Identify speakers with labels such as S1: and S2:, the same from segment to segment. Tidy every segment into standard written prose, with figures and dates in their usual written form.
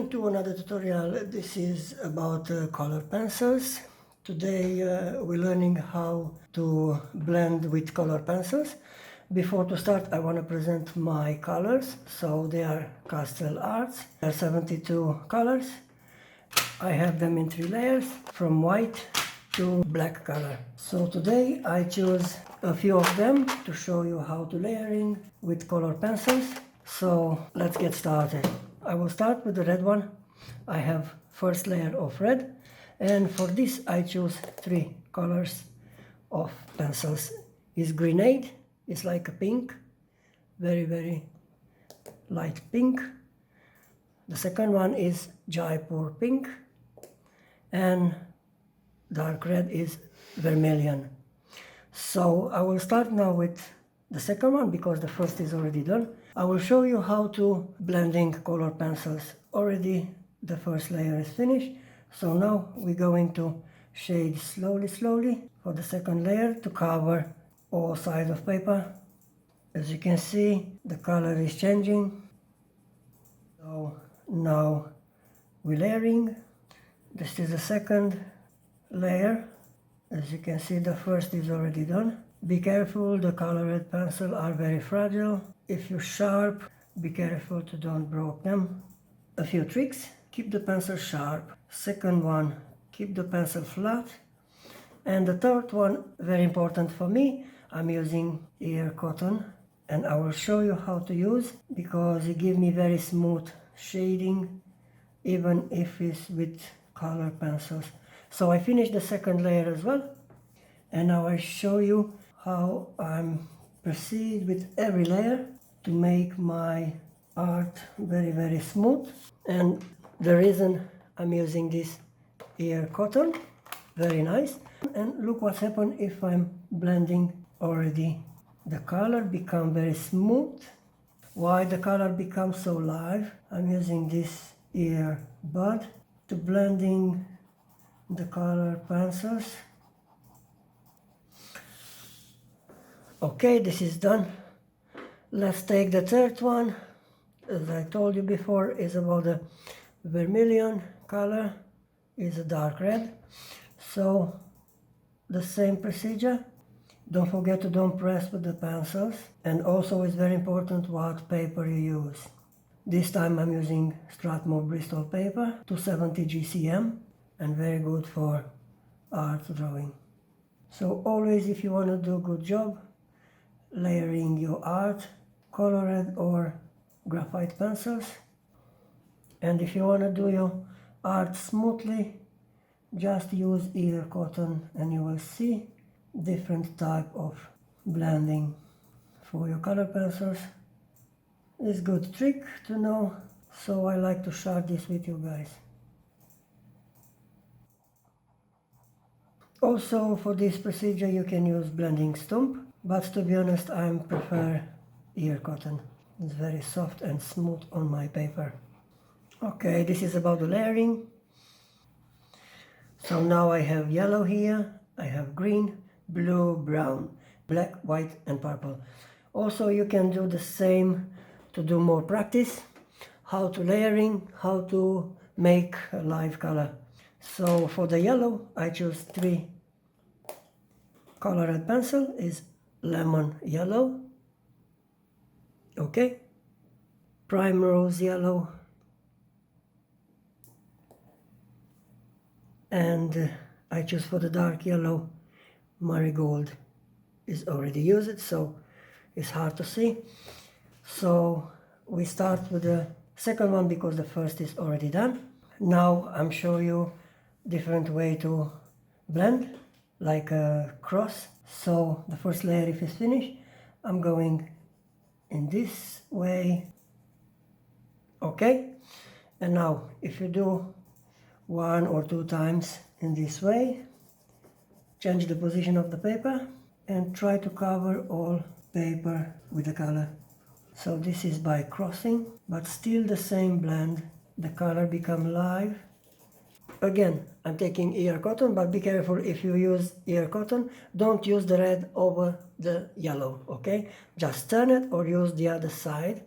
S1: Welcome to another tutorial. This is about color pencils. Today we're learning how to blend with color pencils. Before to start, I want to present my colors. So they are Castle Arts. There are 72 colors. I have them in 3 layers, from white to black color. So today I choose a few of them to show you how to layering with color pencils. So let's get started. I will start with the red one. I have first layer of red, and for this I choose 3 colors of pencils. Is grenade, it's like a pink, very light pink. The second one is Jaipur pink, and dark red is vermilion. So I will start now with the second one because the first is already done. I will show you how to blending color pencils. Already the first layer is finished, so now we're going to shade slowly for the second layer to cover all sides of paper. As you can see, the color is changing. So now we're layering. This is the second layer. As you can see, the first is already done. Be careful, the colored pencils are very fragile. If you're sharp, be careful to don't break them. A few tricks: keep the pencil sharp. Second one, keep the pencil flat. And the third one, very important for me, I'm using ear cotton, and I will show you how to use, because it gives me very smooth shading even if it's with color pencils. So I finished the second layer as well, and now I show you how I'm proceed with every layer to make my art very smooth. And the reason I'm using this ear cotton, very nice. And look what's happened if I'm blending already. The color become very smooth. Why the color becomes so live? I'm using this ear bud to blending the color pencils. Okay, this is done. Let's take the third one. As I told you before, is about the vermilion color, is a dark red. So the same procedure. Don't forget to don't press with the pencils, and also it's very important what paper you use. This time I'm using Strathmore Bristol paper, 270 GCM, and very good for art drawing. So always, if you want to do a good job layering your art, colored or graphite pencils. And if you want to do your art smoothly, just use ear cotton and you will see different type of blending for your color pencils. It's a good trick to know, so I like to share this with you guys. Also, for this procedure you can use blending stump, but to be honest I prefer ear cotton. It's very soft and smooth on my paper. Okay, this is about the layering. So now I have yellow here, I have green, blue, brown, black, white and purple. Also you can do the same to do more practice, how to layering, how to make a live color. So for the yellow I choose 3 colored pencil, is lemon yellow, okay, primrose yellow, and I choose for the dark yellow marigold. Is already used, so it's hard to see. So we start with the second one because the first is already done. Now I'm showing you different way to blend, like a cross. So the first layer, if it's finished, I'm going in this way, okay. And now if you do 1 or 2 times in this way, change the position of the paper and try to cover all paper with the color. So this is by crossing, but still the same blend. The color become live. Again, I'm taking ear cotton, but be careful if you use ear cotton, don't use the red over the yellow, okay? Just turn it or use the other side,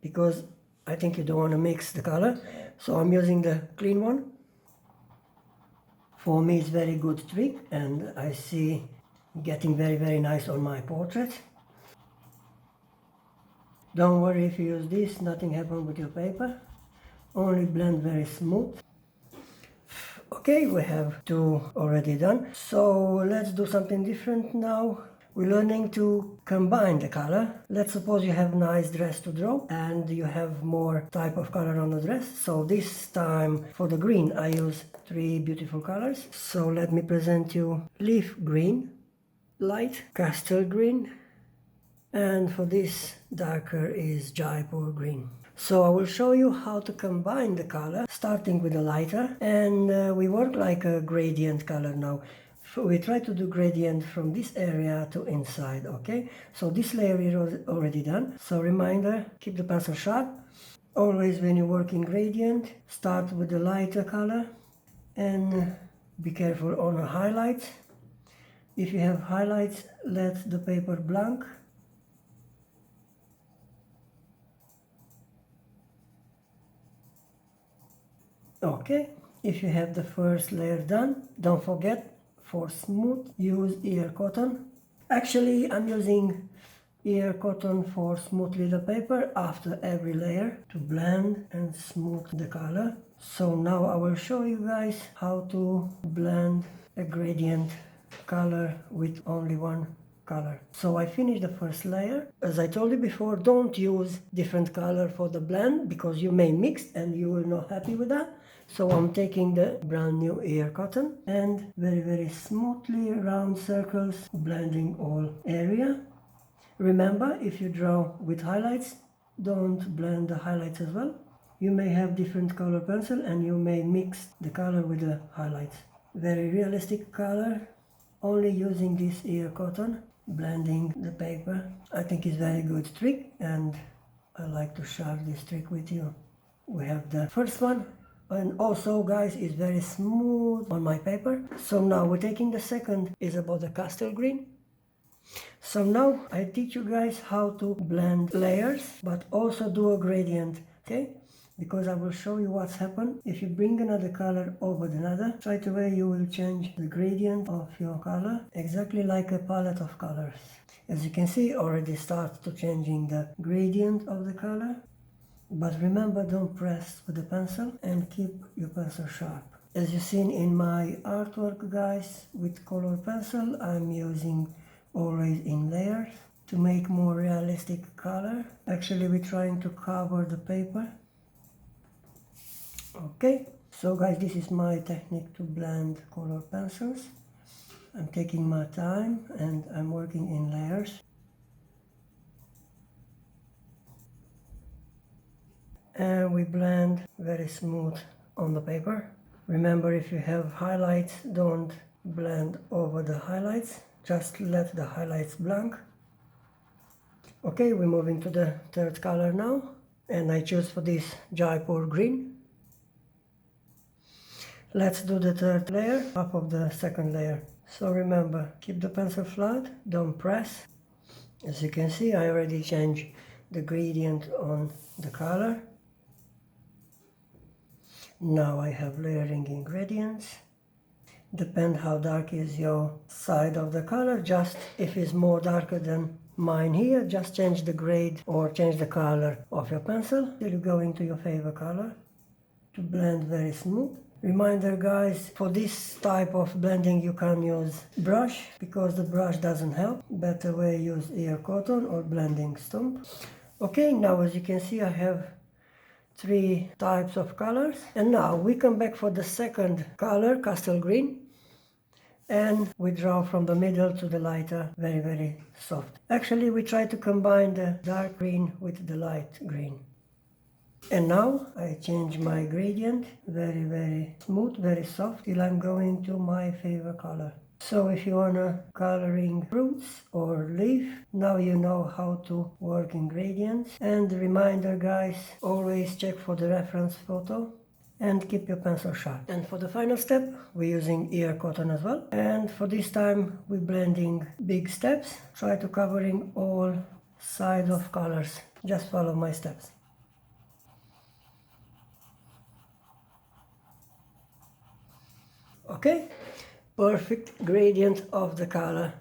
S1: because I think you don't want to mix the color. So I'm using the clean one. For me it's very good trick, and I see getting very nice on my portrait. Don't worry if you use this, nothing happens with your paper. Only blend very smooth. Okay, we have two already done. So let's do something different now. We're learning to combine the color. Let's suppose you have a nice dress to draw and you have more type of color on the dress. So this time for the green I use three beautiful colors. So let me present you leaf green, light castle green, and for this darker is Jaipur green. So I will show you how to combine the color, starting with the lighter, and we work like a gradient color now. We try to do gradient from this area to inside, okay? So this layer is already done. So reminder, keep the pencil sharp. Always when you work in gradient, start with the lighter color and be careful on the highlights. If you have highlights, let the paper blank. Okay, if you have the first layer done, don't forget, for smooth, use ear cotton. Actually, I'm using ear cotton for smooth little paper after every layer to blend and smooth the color. So now I will show you guys how to blend a gradient color with only one color. So I finished the first layer. As I told you before, don't use different color for the blend because you may mix and you will not happy with that. So I'm taking the brand new ear cotton and very smoothly round circles, blending all area. Remember, if you draw with highlights, don't blend the highlights as well. You may have different color pencil and you may mix the color with the highlights. Very realistic color, only using this ear cotton, blending the paper. I think it's very good trick and I like to share this trick with you. We have the first one. And also guys, it's very smooth on my paper. So now we're taking the second, is about the castle green. So now I teach you guys how to blend layers but also do a gradient, okay? Because I will show you what's happened if you bring another color over another. Right away you will change the gradient of your color, exactly like a palette of colors. As you can see, already starts to changing the gradient of the color. But remember, don't press with the pencil and keep your pencil sharp. As you've seen in my artwork guys, with color pencil, I'm using always in layers to make more realistic color. Actually, we're trying to cover the paper. Okay, so guys, this is my technique to blend color pencils. I'm taking my time and I'm working in layers. And we blend very smooth on the paper. Remember, if you have highlights, don't blend over the highlights, just let the highlights blank. Okay, we're moving to the third color now, and I choose for this Jaipur green. Let's do the third layer, top of the second layer. So remember, keep the pencil flat, don't press. As you can see, I already changed the gradient on the color. Now I have layering ingredients. Depend how dark is your side of the color. Just if it's more darker than mine here, just change the grade or change the color of your pencil till you go into your favorite color to blend very smooth. Reminder guys, for this type of blending you can use brush because the brush doesn't help. Better way use ear cotton or blending stump. Okay, now as you can see I have three types of colors, and now we come back for the second color, castle green, and we draw from the middle to the lighter, very soft. Actually we try to combine the dark green with the light green. And now I change my gradient, very smooth, very soft, till I'm going to my favorite color. So if you wanna coloring fruits or leaf, now you know how to work in gradients. And reminder guys, always check for the reference photo and keep your pencil sharp. And for the final step, we're using ear cotton as well. And for this time, we're blending big steps. Try to covering all sides of colors. Just follow my steps. Okay? Perfect gradient of the color.